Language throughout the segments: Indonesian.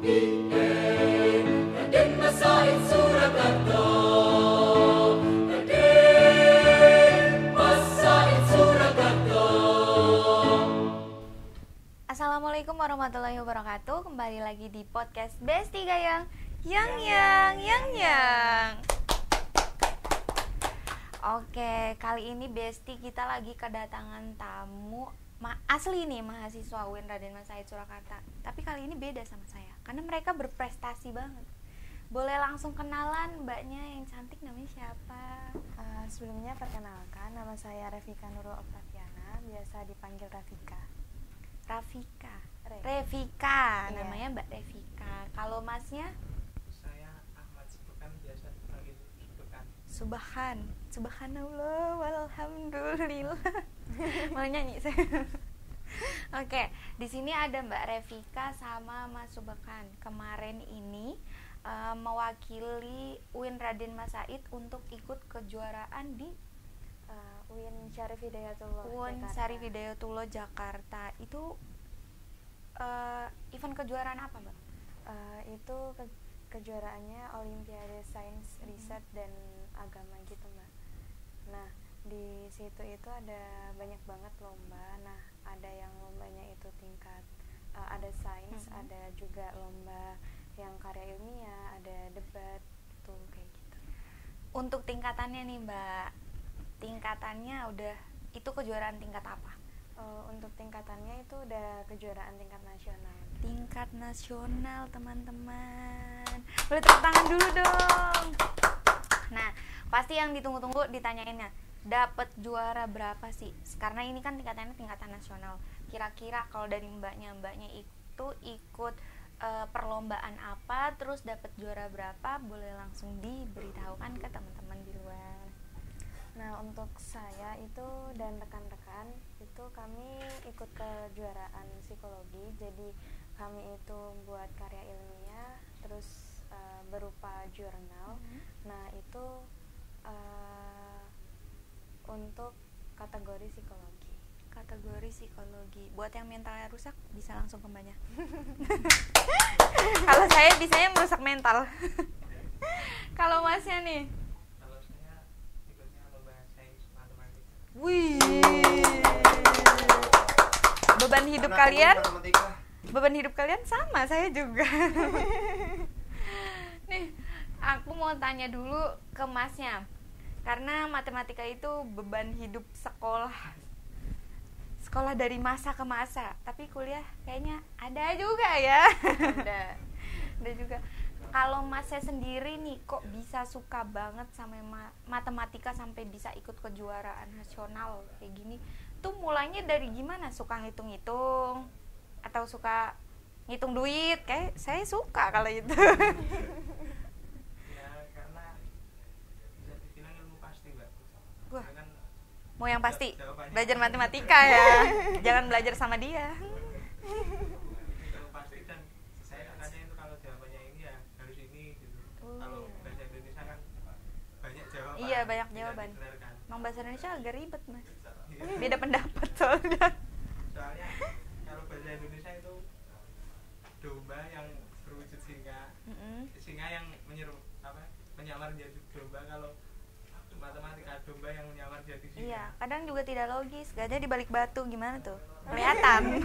Raden Masaid Surakarta. Assalamualaikum warahmatullahi wabarakatuh. Kembali lagi di podcast Besti Gayang yang. Oke, kali ini Besti kita lagi kedatangan tamu asli nih, mahasiswa UIN Raden Masaid Surakarta. Tapi kali ini beda sama saya, karena mereka berprestasi banget. Boleh langsung kenalan mbaknya yang cantik, namanya siapa? Sebelumnya perkenalkan, nama saya Revika Nurul Octaviana, biasa dipanggil Rafika. Revika, Iya. namanya Mbak Revika. Kalau masnya? Saya Ahmad Subhan, biasa dipanggil Subhan. Subhanallah walhamdulillah. Mau nyanyi saya. Oke, di sini ada Mbak Revika sama Mas Subhan. Kemarin ini mewakili UIN Raden Masaid untuk ikut kejuaraan di UIN Syarif Hidayatullah UIN Jakarta. Syarif Hidayatullah Jakarta. Itu event kejuaraan apa, Mbak? Itu kejuaraannya Olimpiade Sains, Riset dan Agama gitu, Mbak. Nah, di situ itu ada banyak banget lomba. Nah, ada yang lombanya itu tingkat ada sains, ada juga lomba yang karya ilmiah, ada debat tuh kayak gitu. Untuk tingkatannya nih, Mbak. Tingkatannya udah itu kejuaraan tingkat apa? Untuk tingkatannya itu udah kejuaraan tingkat nasional. Tingkat nasional, teman-teman. Boleh tepuk tangan dulu dong. Nah, pasti yang ditunggu-tunggu ditanyainnya, dapat juara berapa sih? Karena ini kan tingkatannya tingkatan nasional. Kira-kira kalau dari mbaknya itu ikut perlombaan apa, terus dapat juara berapa? Boleh langsung diberitahukan ke teman-teman di luar. Nah, untuk saya itu dan rekan-rekan itu kami ikut kejuaraan psikologi. Jadi kami itu buat karya ilmiah terus berupa jurnal. Nah, itu untuk kategori psikologi. Kategori psikologi. Buat yang mentalnya rusak bisa langsung ke mbaknya. Kalau saya bisanya merusak mental. Kalau masnya nih? Kalau saya ikutnya lomba sains matematika. Wih. Beban hidup kalian sama, saya juga. Nih, aku mau tanya dulu ke masnya. Karena matematika itu beban hidup sekolah dari masa ke masa. Tapi kuliah kayaknya ada juga ya. Ada juga. Kalau masnya sendiri nih, kok bisa suka banget sama matematika sampai bisa ikut kejuaraan nasional kayak gini? Tuh mulainya dari gimana? Suka ngitung-ngitung atau suka ngitung duit? Kayak saya suka kalau itu. Ya karena bisa dibilang ilmu pasti, Mbak. Wah. Karena kan Mau yang pasti jawabannya belajar matematika ya. Jangan belajar sama dia. ilmu pasti, dan saya katanya itu kalau jawabannya ini ya harus ini gitu. Kalau bahasa Indonesia kan banyak jawaban. Iya, banyak tidak jawaban. dibenarkan. Emang bahasa Indonesia agak ribet, Mas. Iya. Beda pendapat soalnya. Soalnya kalau bahasa Indonesia itu domba yang berwujud singa yang menyamar jadi domba. Kalau matematika domba yang menyamar jadi singa. Iya, kadang juga tidak logis. Gajah di balik batu gimana tuh? Kelihatan.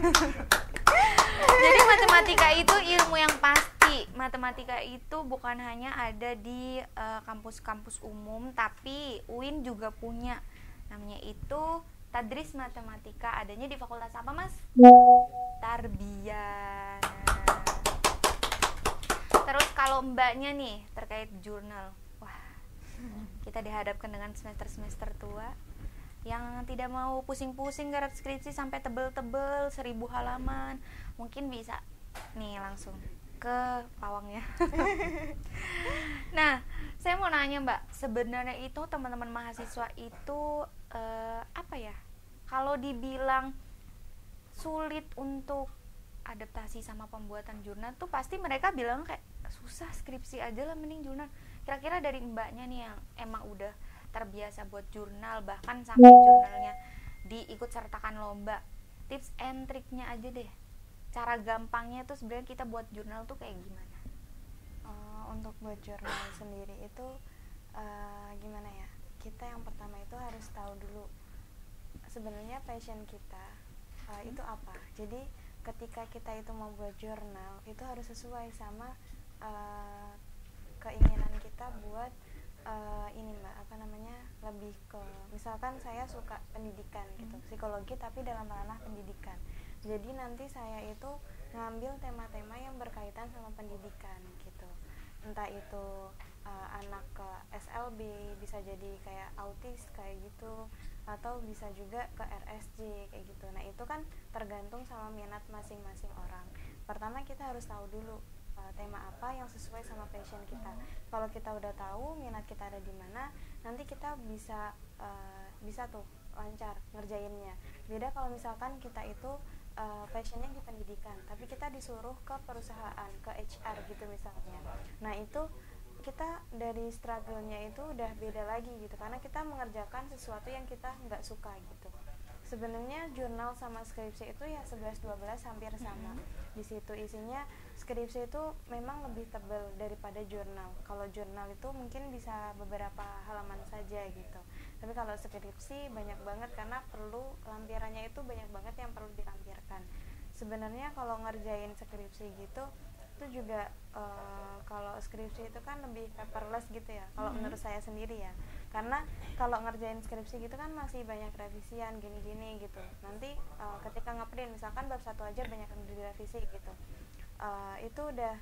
Jadi matematika itu ilmu yang pasti. Matematika itu bukan hanya ada di kampus-kampus umum, tapi UIN juga punya. Namanya itu Tadris Matematika. Adanya di fakultas apa, Mas? Tarbiyah. Terus kalau mbaknya nih terkait jurnal. Wah, kita dihadapkan dengan semester-semester tua yang tidak mau pusing-pusing garap skripsi sampai tebel-tebel 1000 halaman. Mungkin bisa nih langsung ke pawangnya. Nah, saya mau nanya Mbak, sebenarnya itu teman-teman mahasiswa itu apa ya? Kalau dibilang sulit untuk adaptasi sama pembuatan jurnal tuh pasti mereka bilang kayak susah, skripsi aja lah mending jurnal. Kira-kira dari mbaknya nih yang emang udah terbiasa buat jurnal, bahkan sampai jurnalnya diikut sertakan lomba, tips and triknya aja deh cara gampangnya tuh sebenarnya kita buat jurnal tuh kayak gimana? Untuk buat jurnal sendiri itu gimana ya, kita yang pertama itu harus tahu dulu sebenarnya passion kita itu apa. Jadi ketika kita itu mau buat jurnal itu harus sesuai sama keinginan kita buat ini mbak, apa namanya, lebih ke misalkan saya suka pendidikan gitu, psikologi tapi dalam ranah pendidikan. Jadi nanti saya itu ngambil tema-tema yang berkaitan sama pendidikan gitu. Entah itu anak ke SLB, bisa jadi kayak autis kayak gitu, atau bisa juga ke RSJ kayak gitu. Nah itu kan tergantung sama minat masing-masing orang. Pertama kita harus tahu dulu tema apa yang sesuai sama passion kita. Kalau kita udah tahu minat kita ada di mana, nanti kita bisa tuh lancar ngerjainnya. Beda kalau misalkan kita itu passionnya di pendidikan, tapi kita disuruh ke perusahaan, ke HR gitu misalnya. Nah itu kita dari struggle-nya itu udah beda lagi gitu, karena kita mengerjakan sesuatu yang kita nggak suka gitu. Sebenarnya jurnal sama skripsi itu ya 11-12 hampir sama. Di situ isinya skripsi itu memang lebih tebal daripada jurnal. Kalau jurnal itu mungkin bisa beberapa halaman saja gitu. Tapi kalau skripsi banyak banget karena perlu lampirannya itu banyak banget yang perlu dilampirkan. Sebenarnya kalau ngerjain skripsi gitu itu juga kalau skripsi itu kan lebih paperless gitu ya, kalau menurut saya sendiri ya. Karena kalau ngerjain skripsi gitu kan masih banyak revisian gini-gini gitu. Nanti ketika ngeprint misalkan bab 1 aja banyak yang direvisi gitu. Itu udah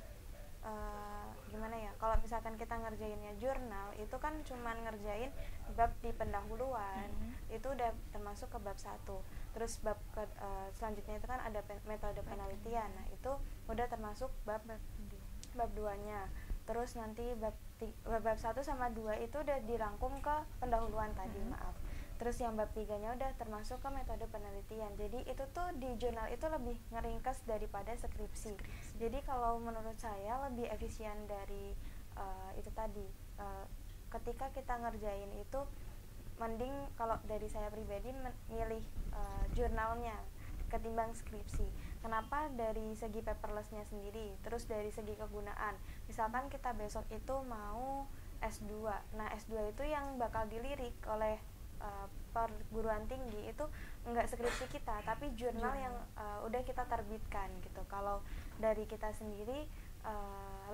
gimana ya, kalau misalkan kita ngerjainnya jurnal itu kan cuman ngerjain bab di pendahuluan, itu udah termasuk ke bab 1. Terus bab selanjutnya itu kan ada metode penelitian. Nah itu udah termasuk bab 2-nya. Terus nanti bab 1 sama 2 itu udah dirangkum ke pendahuluan tadi, maaf. Terus yang bab 3-nya udah termasuk ke metode penelitian. Jadi itu tuh di jurnal itu lebih ngeringkes daripada skripsi. Jadi kalau menurut saya lebih efisien dari itu tadi. Ketika kita ngerjain itu mending kalau dari saya pribadi milih jurnalnya ketimbang skripsi. Kenapa? Dari segi paperlessnya sendiri, terus dari segi kegunaan. Misalkan kita besok itu mau S2. Nah S2 itu yang bakal dilirik oleh perguruan tinggi itu enggak skripsi kita, tapi jurnal yang udah kita terbitkan gitu. Kalau dari kita sendiri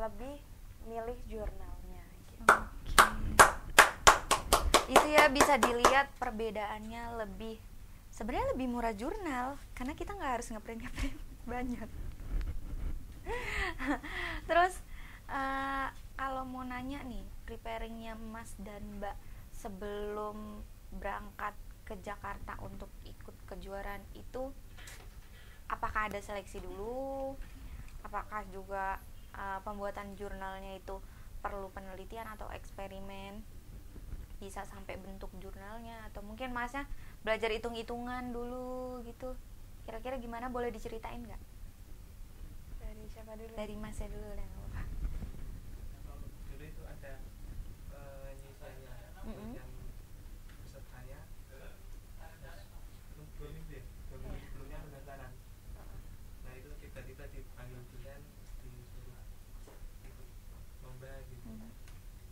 lebih milih jurnalnya gitu. Itu ya bisa dilihat perbedaannya, sebenarnya lebih murah jurnal karena kita nggak harus ngeprint banyak. Terus kalau mau nanya nih, preparingnya Mas dan Mbak sebelum berangkat ke Jakarta untuk ikut kejuaraan itu, apakah ada seleksi dulu? Apakah juga pembuatan jurnalnya itu perlu penelitian atau eksperimen bisa sampai bentuk jurnalnya, atau mungkin Masnya belajar hitung-hitungan dulu gitu? Kira-kira gimana, boleh diceritain nggak? Dari siapa dulu? Dari Masnya dulu deh. Dulu itu ada penyisiannya, yang pesertanya itu 2 minggu ya, 2 minggu sebelumnya pendaftaran. Nah itu tiba-tiba dipanggil dosen, disuruh ikut lomba gitu.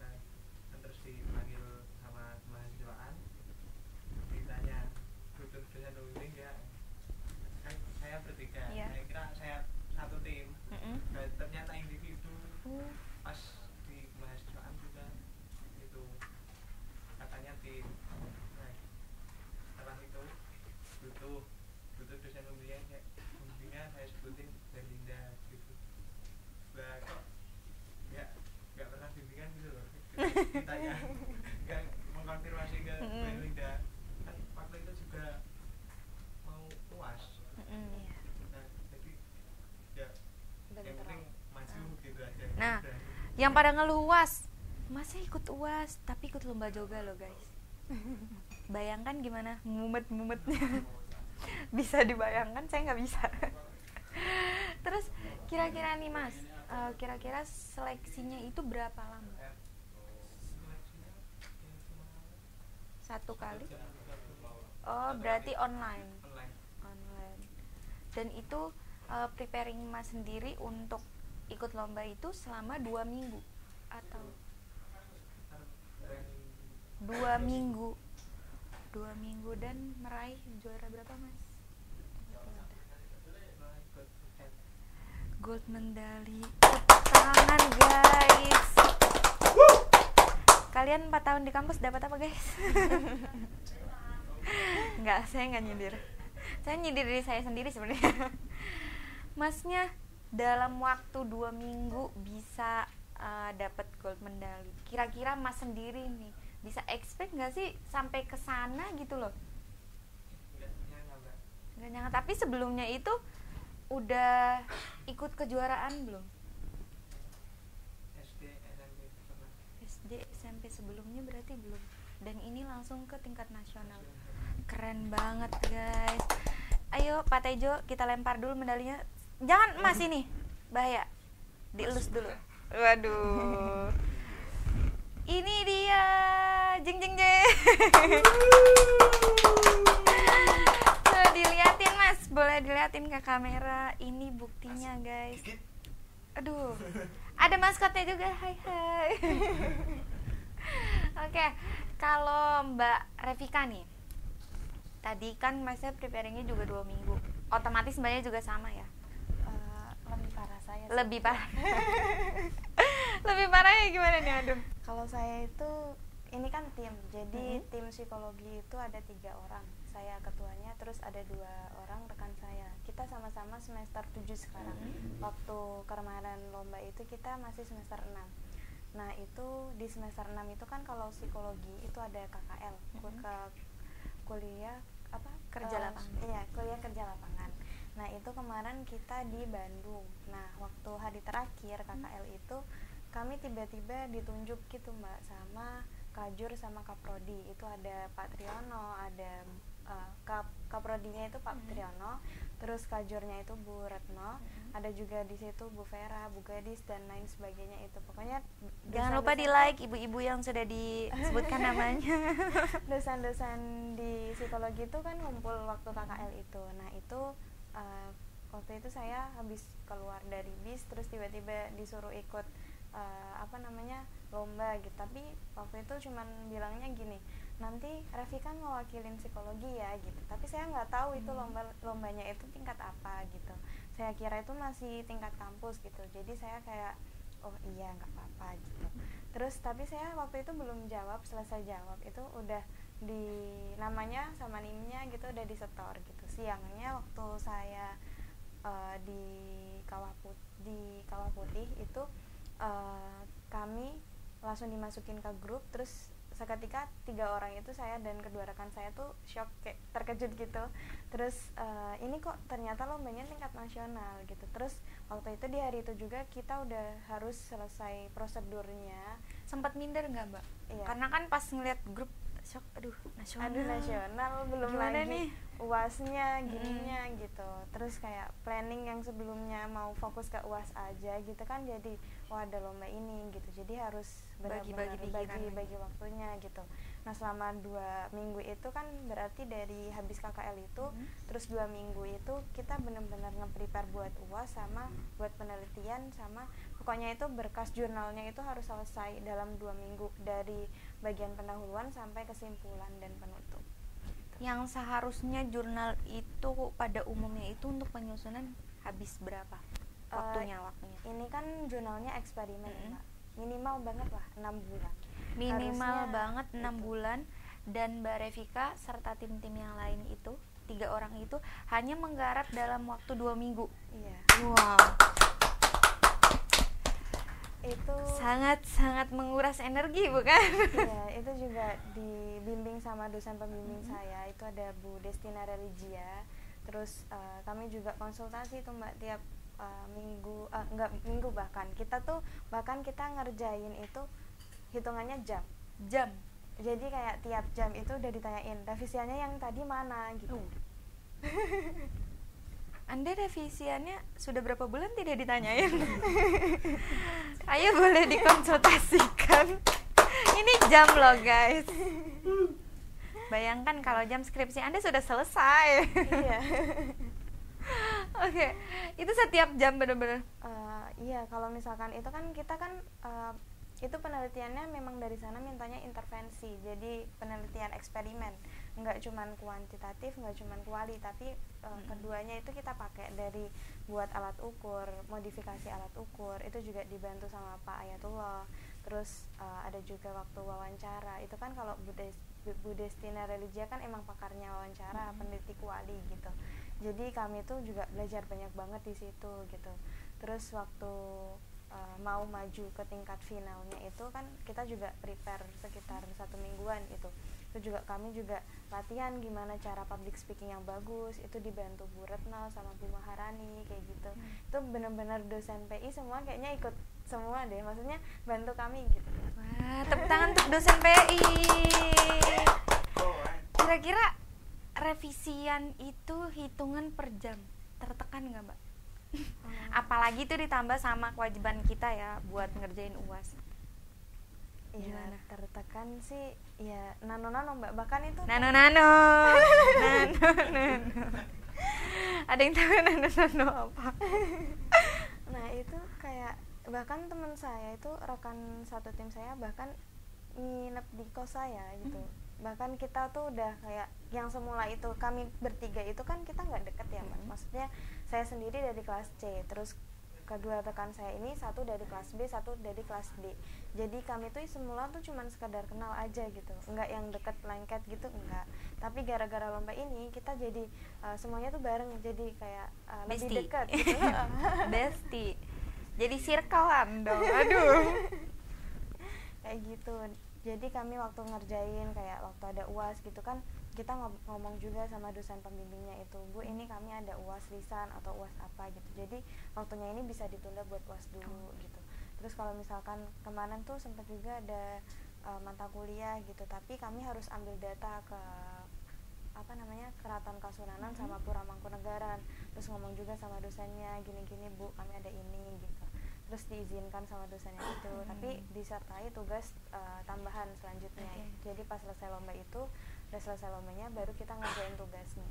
Nah terus dipanggil sama mahasiswaan, ditanya butuh dosen pembimbing ya. Kan saya bertiga, saya kira saya satu tim. Nah, ternyata individu. Pas di mahasiswaan juga itu katanya tim. Nah setelah itu butuh dosen pembimbingnya saya sebutin Belinda gitu. Lah kok nggak pernah bimbingan gitu loh. Ditanya nggak mengkonfirmasi ke Belinda, kan waktu itu juga mau UAS. Nah jadi ya yang penting maju gitu aja. Nah yang pada ngeluh UAS, Masnya ikut UAS tapi ikut lomba yoga loh guys. Bayangkan gimana mumet-mumetnya. Bisa dibayangkan, saya nggak bisa. Terus kira-kira nih Mas, kira-kira seleksinya itu berapa lama? 1 kali? Oh berarti online. Dan itu preparing Mas sendiri untuk ikut lomba itu selama 2 minggu atau 2 minggu 2 minggu dan meraih juara berapa Mas? Gold medali. Tepuk tangan guys. Kalian 4 tahun di kampus dapat apa guys? Enggak, saya nggak nyindir. Saya nyindir diri saya sendiri sebenarnya. Masnya dalam waktu 2 minggu bisa dapat gold medali. Kira-kira Mas sendiri nih bisa expect nggak sih sampai ke sana gitu loh? Nggak nyangka. Tapi sebelumnya itu udah ikut kejuaraan belum? SD, SMP sebelumnya berarti belum. Dan ini langsung ke tingkat nasional. Keren banget guys. Ayo Pak Tejo, kita lempar dulu medalinya. Jangan Mas ini, bahaya. Dielus dulu. Waduh. Ini dia. Jeng jeng jeng. Diliatin Mas, boleh diliatin ke kamera. Ini buktinya guys. Aduh, ada maskotnya juga. Hai hai. Oke, kalau Mbak Revika nih, tadi kan Masnya preparingnya juga 2 minggu. Otomatis Mbaknya juga sama ya? Lebih parah saya sih. Lebih parah. Lebih parahnya gimana nih? Aduh. Kalau saya itu ini kan tim, jadi tim psikologi itu ada 3 orang, saya ketuanya, terus ada 2 orang rekan saya. Kita sama-sama semester 7 sekarang. Waktu kemarin lomba itu kita masih semester 6. Nah itu di semester 6 itu kan kalau psikologi itu ada KKL, kuliah apa? Kerja lapangan. Iya, kuliah kerja lapangan. Nah itu kemarin kita di Bandung. Nah waktu hari terakhir KKL itu kami tiba-tiba ditunjuk gitu Mbak sama Kajur sama Kaprodi. Itu ada Pak Triyono, ada Kaprodinya itu Pak Triyono, terus Kajurnya itu Bu Retno, ada juga di situ Bu Vera, Bu Gadis dan lain sebagainya. Itu pokoknya jangan lupa di like ibu-ibu yang sudah disebutkan namanya. Dosen-dosen di psikologi itu kan ngumpul waktu KKL itu. Nah itu waktu itu saya habis keluar dari bis terus tiba-tiba disuruh ikut lomba gitu. Tapi waktu itu cuman bilangnya gini, nanti Revi kan mewakilin psikologi ya gitu. Tapi saya nggak tahu itu lombanya itu tingkat apa gitu. Saya kira itu masih tingkat kampus gitu. Jadi saya kayak oh iya nggak apa-apa gitu. Terus tapi saya waktu itu belum jawab, selesai jawab itu udah di namanya sama nimnya gitu udah disetor gitu. Siangnya waktu saya di Kawah Putih itu kami langsung dimasukin ke grup, terus seketika 3 orang itu saya dan kedua rekan saya tuh shock, kayak terkejut gitu. Terus ini kok ternyata lombanya tingkat nasional gitu. Terus waktu itu di hari itu juga kita udah harus selesai prosedurnya. Sempat minder nggak Mbak? Iya. Karena kan pas ngeliat grup shock, aduh nasional belum gimana lagi nih UASnya gininya gitu. Terus kayak planning yang sebelumnya mau fokus ke UAS aja gitu kan, jadi wah ada lomba ini gitu, jadi harus benar-benar bagi waktunya gitu. Nah selama 2 minggu itu kan berarti dari habis KKL itu terus 2 minggu itu kita benar-benar nge-prepare buat UAS sama buat penelitian, sama pokoknya itu berkas jurnalnya itu harus selesai dalam 2 minggu dari bagian pendahuluan sampai kesimpulan dan penutup. Yang seharusnya jurnal itu pada umumnya itu untuk penyusunan habis berapa waktunya? Ini kan jurnalnya eksperimen Mbak. Minimal banget lah 6 bulan. Minimal Harusnya banget 6 gitu. bulan. Dan Mbak Revika serta tim-tim yang lain itu 3 orang itu hanya menggarap dalam waktu 2 minggu. Iya. Wow, Itu sangat menguras energi bukan? iya, itu juga dibimbing sama dosen pembimbing saya. Itu ada Bu Destina Religia. Terus kami juga konsultasi tuh Mbak tiap minggu bahkan. Kita ngerjain itu hitungannya jam. Jadi kayak tiap jam itu udah ditanyain revisiannya yang tadi mana gitu. Anda revisiannya sudah berapa bulan tidak ditanyain? Ayo boleh dikonsultasikan. Ini jam loh guys. Bayangkan kalau jam skripsi Anda sudah selesai. Iya. Oke, itu setiap jam bener-bener. Iya, kalau misalkan itu kan kita kan itu penelitiannya memang dari sana mintanya intervensi, jadi penelitian eksperimen, nggak cuman kuantitatif, nggak cuman kuali, tapi keduanya itu kita pakai dari buat alat ukur, modifikasi alat ukur, itu juga dibantu sama Pak Ayatullah. Terus ada juga waktu wawancara, itu kan kalau Bu Destina Religia kan emang pakarnya wawancara, peneliti kuali gitu. Jadi kami tuh juga belajar banyak banget di situ gitu. Terus waktu mau maju ke tingkat finalnya itu kan kita juga prepare sekitar 1 mingguan itu juga kami juga latihan gimana cara public speaking yang bagus, itu dibantu Bu Retno sama Bu Maharani kayak gitu. Itu benar-benar dosen PI semua kayaknya ikut semua deh, maksudnya bantu kami gitu. Wah, tepuk tangan untuk dosen PI. Kira-kira revisian itu hitungan per jam tertekan nggak, Mbak? Apalagi itu ditambah sama kewajiban kita ya buat ngerjain UAS. Iya, tertekan sih ya nano Mbak, bahkan itu nano ada yang tahu nano apa? Nah itu kayak bahkan teman saya itu rekan satu tim saya bahkan nginep di kos saya gitu. Bahkan kita tuh udah kayak yang semula itu kami bertiga itu kan kita nggak deket ya Mas, maksudnya saya sendiri dari kelas C, terus kedua rekan saya ini satu dari kelas B, satu dari kelas D. Jadi kami tuh semula tuh cuman sekadar kenal aja gitu, nggak yang deket lengket gitu, enggak. Tapi gara-gara lomba ini kita jadi semuanya tuh bareng, jadi kayak lebih dekat gitu. Bestie, jadi circle-an dong, aduh. Kayak gitu. Jadi kami waktu ngerjain kayak waktu ada UAS gitu kan, kita ngomong juga sama dosen pembimbingnya itu, Bu ini kami ada UAS lisan atau UAS apa gitu, jadi waktunya ini bisa ditunda buat UAS dulu gitu. Terus kalau misalkan kemarin tuh sempat juga ada mata kuliah gitu, tapi kami harus ambil data ke Keraton Kasunanan sama Pura Mangkunegaran, terus ngomong juga sama dosennya gini-gini Bu kami ada ini gitu, terus diizinkan sama dosennya itu, tapi disertai tugas tambahan selanjutnya. Jadi pas selesai lomba itu, udah selesai lombanya baru kita ngerjain tugasnya.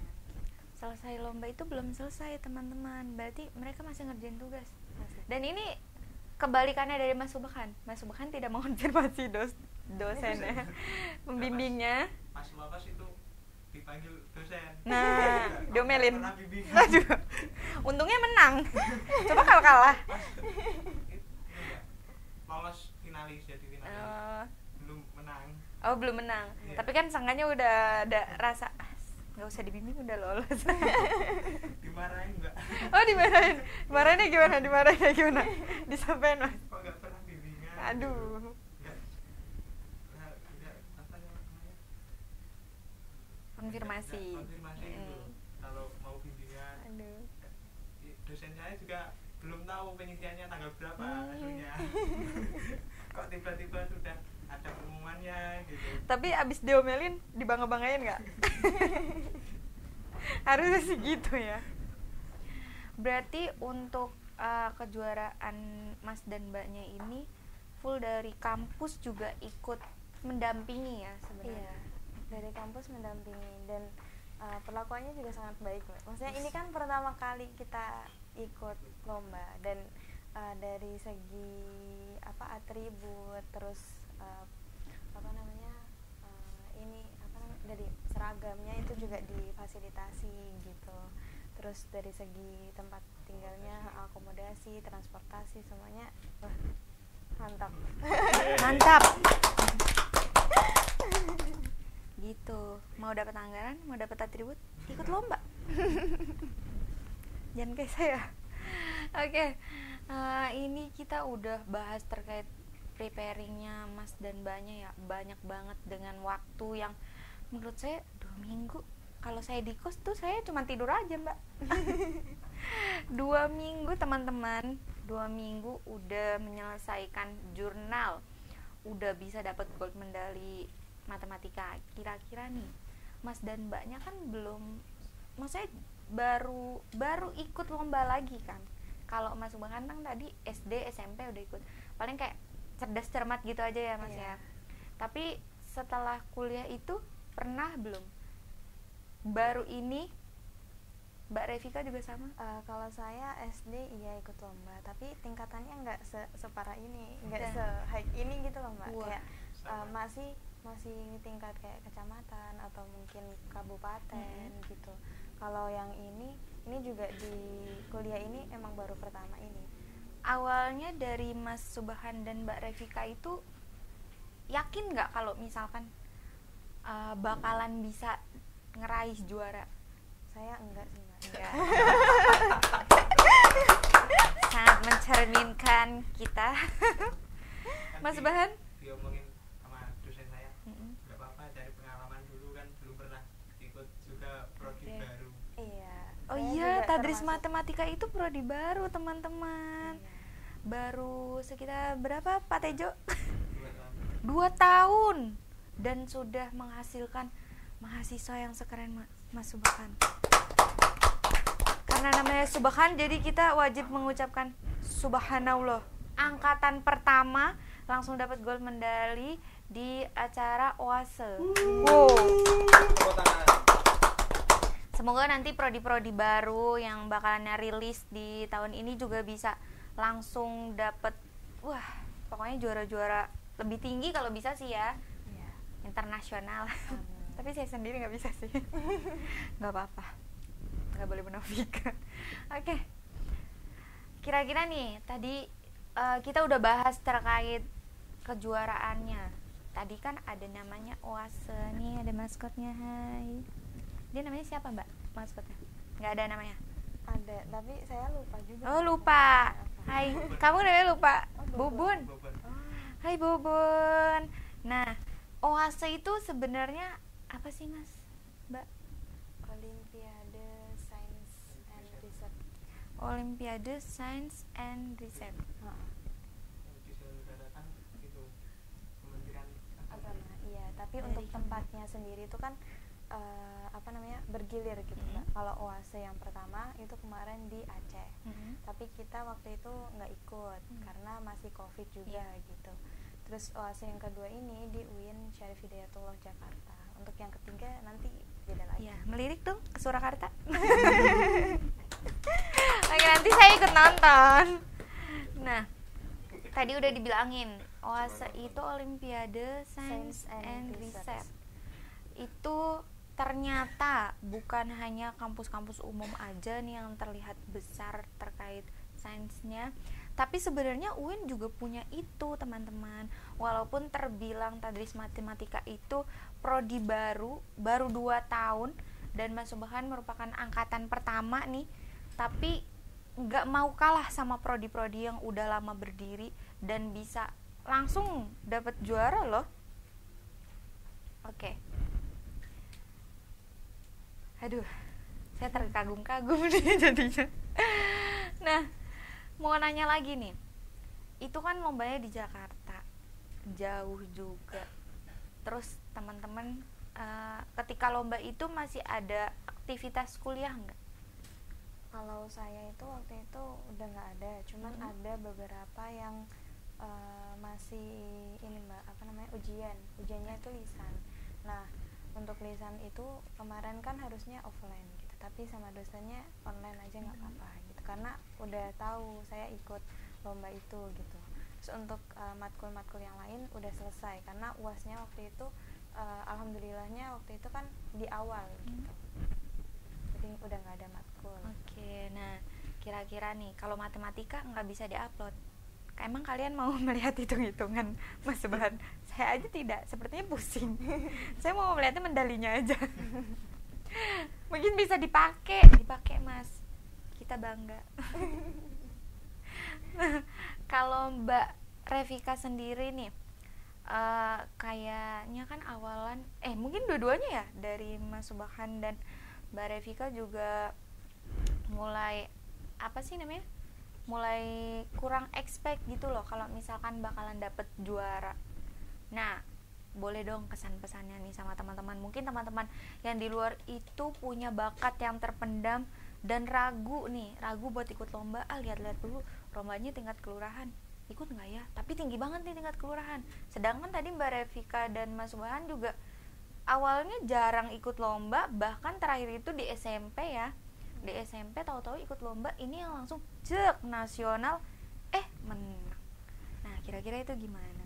Selesai lomba itu belum selesai teman-teman, berarti mereka masih ngerjain tugas. Masih. Dan ini kebalikannya dari Mas Subhan. Mas Subhan tidak mengonfirmasi dosennya, pembimbingnya. Pas lolos itu dipanggil dosen. Nah, diomelin. Pernah bimbingan. Aduh, untungnya menang. Coba kalau kalah. Lolos finalis, jadi finalis. Belum menang. Oh, belum menang. Iya. Tapi kan sangkanya udah ada rasa nggak usah dibimbing udah lolos. Dimarahin enggak? Oh, dimarahin. Dimarahinnya gimana? Disampein, Mas. Kok enggak pernah bimbingan? Aduh. Enggak apa namanya? Konfirmasi. Konfirmasi itu. Kalau mau bimbingan. Aduh. Dosen saya juga belum tahu pengisiannya tanggal berapa hasilnya. Kok tiba-tiba sudah ada pengumumannya gitu. Tapi abis diomelin dibangga-banggain nggak? Harusnya sih gitu ya. Berarti untuk kejuaraan Mas dan Mbaknya ini full dari kampus juga ikut mendampingi ya sebenarnya. Iya, dari kampus mendampingi dan perlakuannya juga sangat baik Mbak. Maksudnya ini kan pertama kali kita ikut lomba dan dari segi atribut, terus dari seragamnya itu juga difasilitasi gitu. Terus dari segi tempat tinggalnya, akomodasi, transportasi, semuanya wah, mantap. Mantap. Gitu. Mau dapat anggaran, mau dapat atribut, ikut lomba. Jangan kayak saya. Oke. Ini kita udah bahas terkait preparingnya Mas dan Mbaknya ya, banyak banget dengan waktu yang menurut saya 2 minggu. Kalau saya di kos tuh saya cuma tidur aja Mbak. 2 minggu teman-teman, 2 minggu udah menyelesaikan jurnal, udah bisa dapat gold medali matematika. Kira-kira nih Mas dan Mbaknya kan belum, maksudnya baru ikut lomba lagi kan. Kalau Mas Subhan kan tadi SD SMP udah ikut, paling kayak cerdas cermat gitu aja ya Mas ya. Tapi setelah kuliah itu pernah belum? Baru ini Mbak Revika juga sama? Kalau saya SD iya ikut lomba, tapi tingkatannya nggak separah ini, nggak Dan- se-high ini gitu loh Mbak. Wah. Kayak masih tingkat kayak kecamatan atau mungkin kabupaten gitu. Kalau yang ini juga di kuliah ini emang baru pertama ini. Awalnya dari Mas Subhan dan Mbak Revika itu yakin nggak kalau misalkan bakalan bisa ngeraih juara? Saya enggak sih Mbak. Enggak. Sangat mencerminkan kita. Mas Tadi Subhan? diomongin sama dosen saya, nggak apa-apa cari pengalaman dulu, kan belum pernah ikut juga prodi Oke. baru. Iya. Oh saya iya, juga Tadris termasuk- Matematika itu prodi baru teman-teman. Iya. Baru sekitar berapa Pak Tejo? 2 tahun. 2 tahun dan sudah menghasilkan mahasiswa yang sekeren Mas Subhan. Karena namanya Subhan, jadi kita wajib mengucapkan Subhanallah. Angkatan pertama langsung dapat gold medali di acara OASE. Wow. Tepuk tangan. Semoga nanti prodi-prodi baru yang bakalan rilis di tahun ini juga bisa langsung dapat, wah, pokoknya juara-juara lebih tinggi kalau bisa sih ya, Iya. internasional. Amin. Tapi saya sendiri nggak bisa sih. Nggak apa-apa, nggak boleh munafik. Oke, kira-kira nih tadi kita udah bahas terkait kejuaraannya. Tadi kan ada namanya OASE nih, ada maskotnya. Hai, dia namanya siapa Mbak maskotnya? Nggak ada namanya. Ada, tapi saya lupa juga. Oh lupa. Apa. Hai, kamu namanya lupa. Oh, Bubun. Bobon. Hai Bubun. Nah, OASE itu sebenarnya apa sih Mas, Mbak? Olimpiade Science and Research. Olimpiade Science and Research. Heeh. Yang diselenggarakan itu Kementerian Agama. Iya, tapi Dari untuk Kementerian. tempatnya sendiri itu kan bergilir gitu Mbak. Kalau OASE yang pertama itu kemarin di Aceh. Tapi kita waktu itu nggak ikut karena masih COVID juga gitu. Terus OASE yang kedua ini di UIN Syarif Hidayatullah Jakarta. Untuk yang ketiga nanti beda lagi. Iya, melirik dong ke Surakarta. Oke, nanti saya ikut nonton. Nah, tadi udah dibilangin, OASE itu Olimpiade Science and Research. Itu ternyata bukan hanya kampus-kampus umum aja nih yang terlihat besar terkait sainsnya, tapi sebenarnya UIN juga punya itu teman-teman. Walaupun terbilang Tadris Matematika itu prodi baru 2 tahun dan Mas Subhan merupakan angkatan pertama nih, tapi nggak mau kalah sama prodi-prodi yang udah lama berdiri dan bisa langsung dapat juara loh. Oke. Aduh, saya terkagum-kagum nih jadinya. Nah, mau nanya lagi nih. Itu kan lombanya di Jakarta, jauh juga. Terus teman-teman, ketika lomba itu masih ada aktivitas kuliah nggak? Kalau saya itu waktu itu udah nggak ada, cuman ada beberapa yang masih ini Mbak, ujiannya itu lisan. Nah, untuk lisan itu kemarin kan harusnya offline gitu, tapi sama dosennya online aja nggak apa-apa gitu, karena udah tahu saya ikut lomba itu gitu. Terus untuk matkul-matkul yang lain udah selesai karena UASnya waktu itu alhamdulillahnya waktu itu kan di awal gitu, jadi udah nggak ada matkul. Oke, nah kira-kira nih kalau matematika nggak bisa diupload, emang kalian mau melihat hitung-hitungan Mas Subhan? Saya aja tidak, sepertinya pusing. Saya mau melihatnya medalinya aja. Mungkin bisa dipakai Mas, kita bangga. Nah, kalau Mbak Revika sendiri nih, kayaknya kan awalan, mungkin dua-duanya ya, dari Mas Subhan dan Mbak Revika juga mulai apa sih namanya? Mulai kurang expect gitu loh kalau misalkan bakalan dapet juara. Nah, boleh dong kesan-pesannya nih sama teman-teman. Mungkin teman-teman yang di luar itu punya bakat yang terpendam dan ragu buat ikut lomba. Lihat-lihat dulu lombanya tingkat kelurahan, ikut nggak ya? Tapi tinggi banget nih tingkat kelurahan. Sedangkan tadi Mbak Revika dan Mas Subhan juga awalnya jarang ikut lomba, bahkan terakhir itu di SMP ya. Di SMP tahu-tahu ikut lomba ini yang langsung cek nasional menang. Nah kira-kira itu gimana?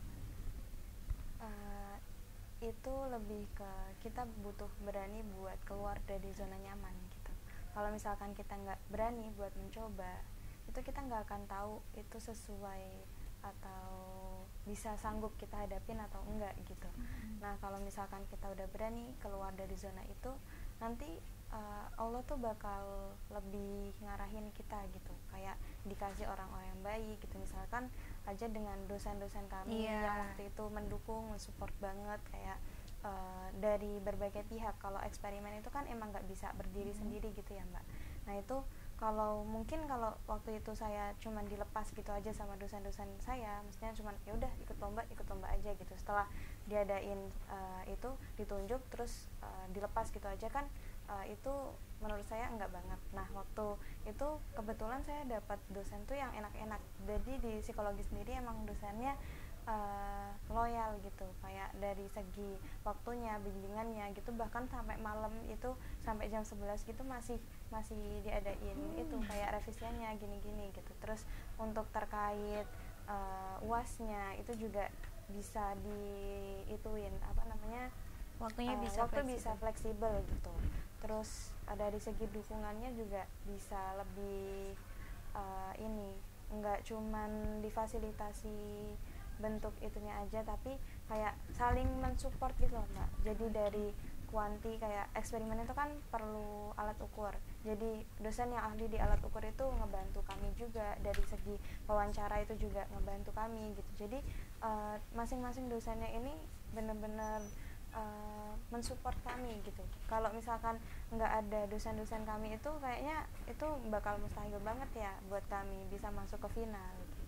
Itu lebih ke kita butuh berani buat keluar dari zona nyaman gitu. Kalau misalkan kita nggak berani buat mencoba, itu kita nggak akan tahu itu sesuai atau bisa sanggup kita hadapin atau enggak gitu. Nah kalau misalkan kita udah berani keluar dari zona itu, nanti Allah tuh bakal lebih ngarahin kita gitu, kayak dikasih orang-orang yang baik gitu. Misalkan aja dengan dosen-dosen kami yang waktu itu mendukung, mensupport banget, kayak dari berbagai pihak. Kalau eksperimen itu kan emang nggak bisa berdiri sendiri gitu ya Mbak. Nah itu kalau mungkin kalau waktu itu saya cuman dilepas gitu aja sama dosen-dosen saya, maksudnya cuman ya udah ikut lomba aja gitu. Setelah diadain itu ditunjuk terus dilepas gitu aja kan, itu menurut saya enggak banget. Nah waktu itu kebetulan saya dapat dosen tuh yang enak-enak. Jadi di psikologi sendiri emang dosennya loyal gitu, kayak dari segi waktunya, bimbingannya gitu, bahkan sampai malam itu sampai jam 11 gitu masih diadain itu kayak revisiannya gini-gini gitu. Terus untuk terkait UASnya itu juga bisa diituin waktunya bisa fleksibel gitu. Terus dari segi dukungannya juga bisa lebih enggak cuman difasilitasi bentuk itunya aja, tapi kayak saling mensupport gitu loh Mbak. Jadi dari kuanti, kayak eksperimen itu kan perlu alat ukur, jadi dosen yang ahli di alat ukur itu ngebantu kami juga, dari segi wawancara itu juga ngebantu kami gitu. Jadi masing-masing dosennya ini benar-benar mensupport kami gitu. Kalau misalkan nggak ada dosen-dosen kami itu, kayaknya itu bakal mustahil banget ya buat kami bisa masuk ke final gitu.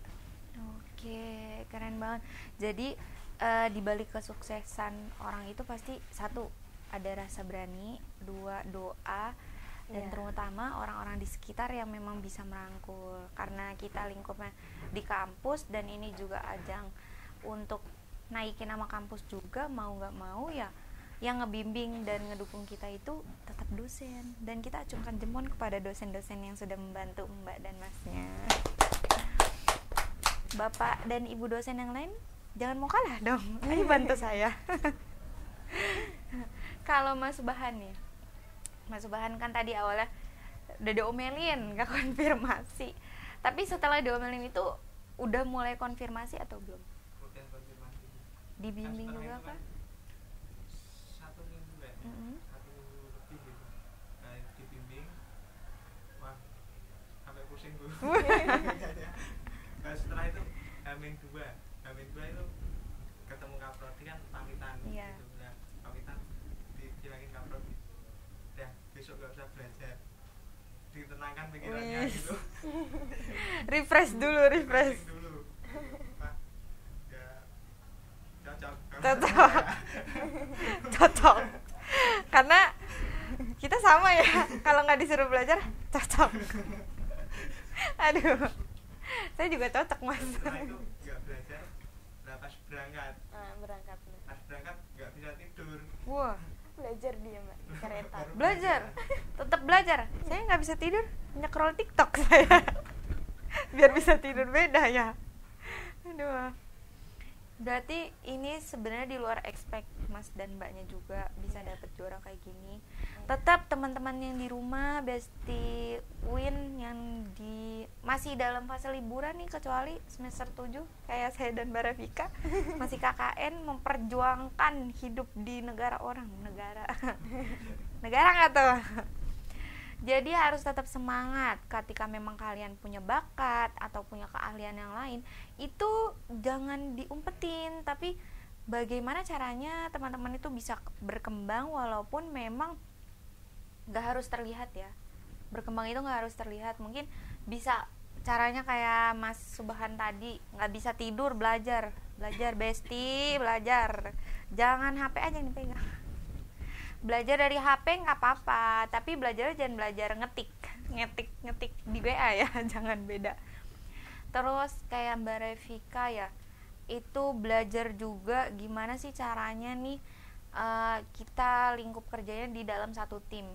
Oke, keren banget. Jadi di balik kesuksesan orang itu pasti satu ada rasa berani, dua doa, dan terutama orang-orang di sekitar yang memang bisa merangkul. Karena kita lingkupnya di kampus dan ini juga ajang untuk naikin nama kampus juga, mau nggak mau ya yang ngebimbing dan ngedukung kita itu tetap dosen, dan kita acungkan jempol kepada dosen-dosen yang sudah membantu Mbak dan Masnya. Bapak dan Ibu dosen yang lain jangan mau kalah dong, ayo bantu saya. Kalau Mas Subahan nih, Mas Subahan kan tadi awalnya udah diomelin gak konfirmasi, tapi setelah diomelin itu udah mulai konfirmasi atau belum? Udah konfirmasi. Dibimbing juga kan kah? 1 minggu ya, 1 minggu lebih gitu. Kayak dibimbing, wah sampai pusing gue. Nah, setelah itu Hamin 2 itu ketemu Kaprodi kan pamitan gitu. Nah, pamitan dibilangin Kaprodi, udah besok gak usah belajar, ditenangkan pikirannya gitu. refresh dulu Pak, ya cocok karena kita sama ya, kalau nggak disuruh belajar cocok. Aduh, saya juga cocok Mas. Setelah itu nggak belajar, nah pas berangkat nggak bisa tidur. Wah, Belajar dia Mbak, di kereta. belajar, tetap belajar. Saya nggak bisa tidur, nyekrol TikTok saya. Biar bisa tidur, beda ya. Aduh. Berarti ini sebenarnya di luar expect Mas dan Mbaknya juga bisa dapet juara kayak gini. Tetap teman-teman yang di rumah, Besti Win yang masih dalam fase liburan nih, kecuali semester 7 kayak saya dan Mbak Rafika masih KKN memperjuangkan hidup di negara orang. Negara nggak tuh? Jadi harus tetap semangat. Ketika memang kalian punya bakat atau punya keahlian yang lain, itu jangan diumpetin, tapi bagaimana caranya teman-teman itu bisa berkembang walaupun memang gak harus terlihat ya. Berkembang itu gak harus terlihat. Mungkin bisa caranya kayak Mas Subahan tadi, gak bisa tidur, belajar Besti, belajar. Jangan HP aja yang dipegang. Belajar dari HP nggak apa-apa, tapi belajar jangan belajar ngetik di WA ya, jangan beda. Terus kayak Mbak Revika ya, itu belajar juga gimana sih caranya nih kita lingkup kerjanya di dalam satu tim.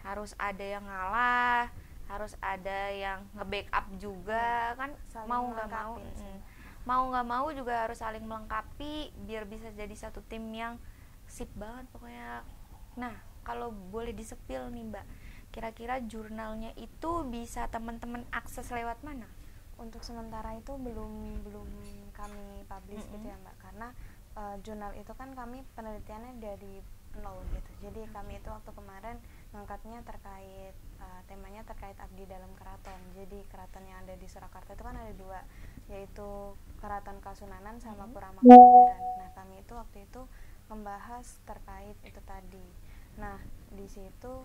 harus ada yang ngalah, harus ada yang nge-backup juga kan, Saling mau nggak mau melengkapi sih. mau nggak mau juga harus saling melengkapi biar bisa jadi satu tim yang sip banget pokoknya. Nah kalau boleh disepil nih Mbak, kira-kira jurnalnya itu bisa teman-teman akses lewat mana? Untuk sementara itu belum kami publish gitu ya Mbak, karena jurnal itu kan kami penelitiannya dari nol gitu. Jadi kami itu waktu kemarin ngangkatnya terkait temanya terkait abdi dalam keraton. Jadi keraton yang ada di Surakarta itu kan ada 2, yaitu Keraton Kasunanan sama Pura Mangkunegaran. Nah kami itu waktu itu membahas terkait itu tadi. Nah di situ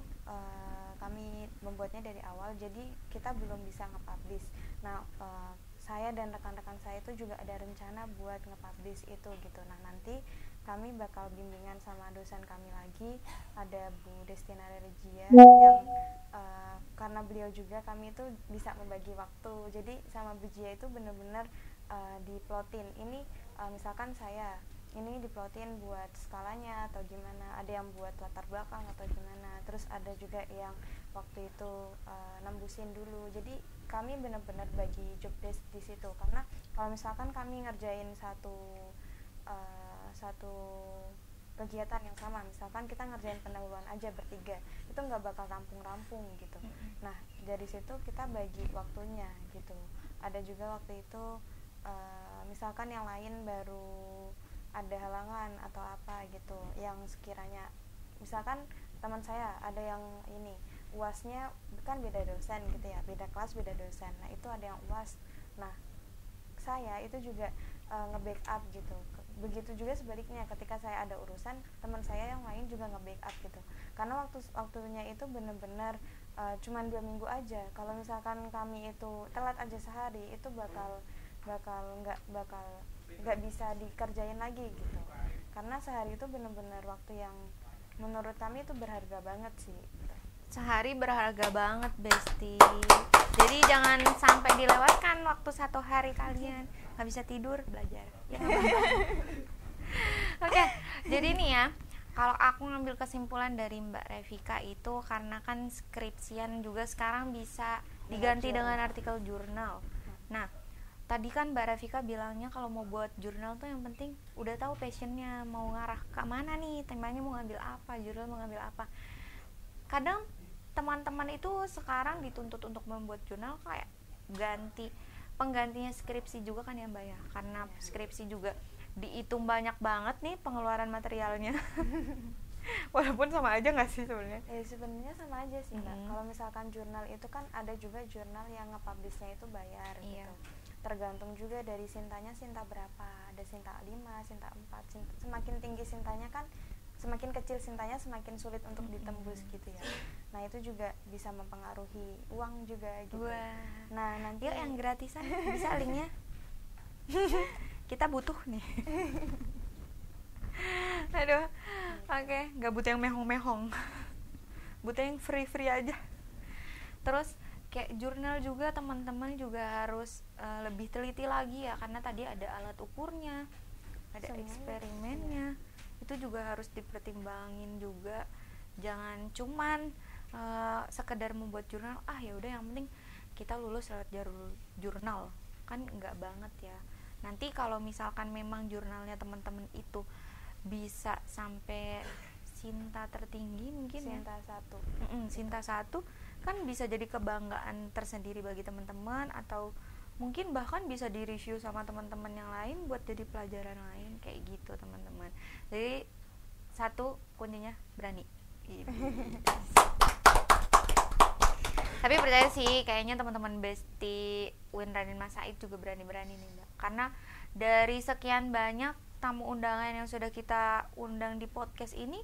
kami membuatnya dari awal, jadi kita belum bisa nge-publish. Nah saya dan rekan-rekan saya itu juga ada rencana buat nge-publish itu gitu. Nah nanti kami bakal bimbingan sama dosen kami lagi, ada Bu Destina Regia yang karena beliau juga kami itu bisa membagi waktu. Jadi sama Bu Jia itu benar-benar diplotin. Ini misalkan saya ini diplotin buat skalanya atau gimana, ada yang buat latar belakang atau gimana, terus ada juga yang waktu itu nembusin dulu. Jadi kami benar-benar bagi job desk di situ, karena kalau misalkan kami ngerjain satu kegiatan yang sama, misalkan kita ngerjain pendahuluan aja bertiga, itu nggak bakal rampung-rampung gitu. Nah dari situ kita bagi waktunya gitu. Ada juga waktu itu misalkan yang lain baru ada halangan atau apa gitu, yang sekiranya misalkan teman saya ada yang ini UASnya kan beda dosen gitu ya, beda kelas beda dosen, nah itu ada yang UAS, nah saya itu juga nge-backup gitu. Begitu juga sebaliknya, ketika saya ada urusan, teman saya yang lain juga nge-backup gitu, karena waktunya itu benar-benar cuman 2 minggu aja. Kalau misalkan kami itu telat aja sehari, itu bakal nggak bisa dikerjain lagi gitu, karena sehari itu benar-benar waktu yang menurut kami itu berharga banget sih gitu. Sehari berharga banget Besti, jadi jangan sampai dilewatkan waktu 1 hari kalian nggak bisa tidur belajar ya. Oke, jadi nih ya, kalau aku ngambil kesimpulan dari Mbak Revika itu, karena kan skripsian juga sekarang bisa diganti dengan artikel jurnal. Nah tadi kan Mbak Revika bilangnya kalau mau buat jurnal tuh yang penting udah tahu passionnya, mau ngarah ke mana nih, temanya mau ngambil apa, jurnal mau ngambil apa. Kadang teman-teman itu sekarang dituntut untuk membuat jurnal kayak penggantinya skripsi juga kan ya Mbak ya, karena skripsi juga dihitung banyak banget nih pengeluaran materialnya. Walaupun sama aja nggak sih sebenarnya? Sebenarnya sama aja sih Mbak. Kalau misalkan jurnal itu kan ada juga jurnal yang nge-publishnya itu bayar gitu. Tergantung juga dari sintanya, sinta berapa, ada sinta 5, sinta 4, semakin tinggi sintanya kan semakin kecil sintanya semakin sulit untuk ditembus gitu ya. Nah itu juga bisa mempengaruhi uang juga gitu. Wah. Nah nanti yuk yang gratisan bisa linknya. Kita butuh nih. Aduh, oke, nggak butuh yang mehong-mehong, butuh yang free aja. Terus kayak jurnal juga teman-teman juga harus lebih teliti lagi ya, karena tadi ada alat ukurnya, ada eksperimennya, itu juga harus dipertimbangin juga. Jangan cuman sekedar membuat jurnal, ya udah yang penting kita lulus lewat jurnal, kan enggak banget ya. Nanti kalau misalkan memang jurnalnya teman-teman itu bisa sampai sinta tertinggi mungkin sinta ya. 1 sinta 1 kan bisa jadi kebanggaan tersendiri bagi teman-teman, atau mungkin bahkan bisa direview sama teman-teman yang lain buat jadi pelajaran lain kayak gitu teman-teman. Jadi 1 kuncinya berani gitu. Tapi percaya sih kayaknya teman-teman Besti Win Raden Mas Said juga berani-berani nih Mbak, karena dari sekian banyak tamu undangan yang sudah kita undang di podcast ini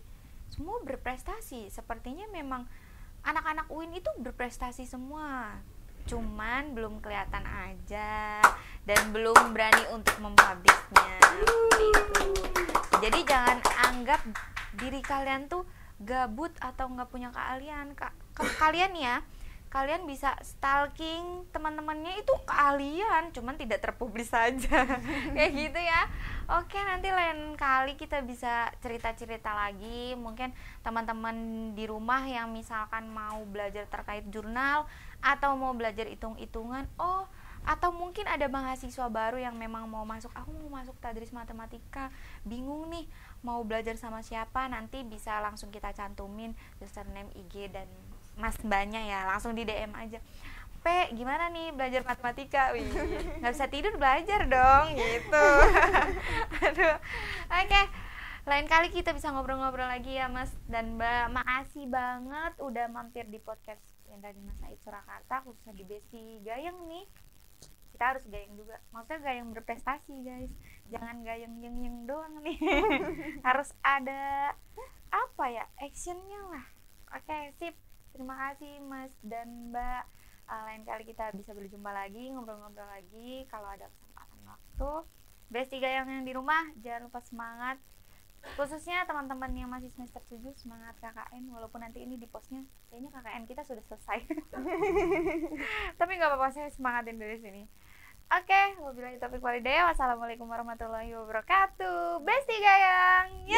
semua berprestasi. Sepertinya memang anak-anak UIN itu berprestasi semua, cuman belum kelihatan aja dan belum berani untuk mempublishnya gitu. Jadi jangan anggap diri kalian tuh gabut atau nggak punya keahlian. Kalian ya, kalian bisa stalking teman-temannya itu kalian, cuman tidak terpublis saja. Kayak gitu ya. Oke, nanti lain kali kita bisa cerita-cerita lagi. Mungkin teman-teman di rumah yang misalkan mau belajar terkait jurnal atau mau belajar hitung-hitungan, atau mungkin ada mahasiswa baru yang memang mau masuk, aku mau masuk tadris matematika, bingung nih mau belajar sama siapa, nanti bisa langsung kita cantumin username IG dan Mas Mbaknya ya, langsung di DM aja. Gimana nih belajar matematika? Wih, nggak bisa tidur belajar dong gitu. Aduh. Oke, lain kali kita bisa ngobrol-ngobrol lagi ya Mas dan Mbak. Makasih banget udah mampir di podcast yang dari Mas Said Surakarta, khususnya di Besti Gayeng nih. Kita harus gayeng juga, maksudnya gayeng berprestasi guys, jangan gayeng yang doang nih. Harus ada apa ya, actionnya lah. Oke, sip. Terima kasih Mas dan Mbak. Lain kali kita bisa berjumpa lagi, ngobrol-ngobrol lagi kalau ada kesempatan waktu. Besti Gayeng yang di rumah, jangan lupa semangat. Khususnya teman-teman yang masih semester 7, semangat KKN. Walaupun nanti ini di postnya kayaknya KKN kita sudah selesai. Tapi nggak apa-apa, saya semangatin dari sini. Oke, wabillahi taufiq walhidayah. Wassalamualaikum warahmatullahi wabarakatuh. Besti Gayeng.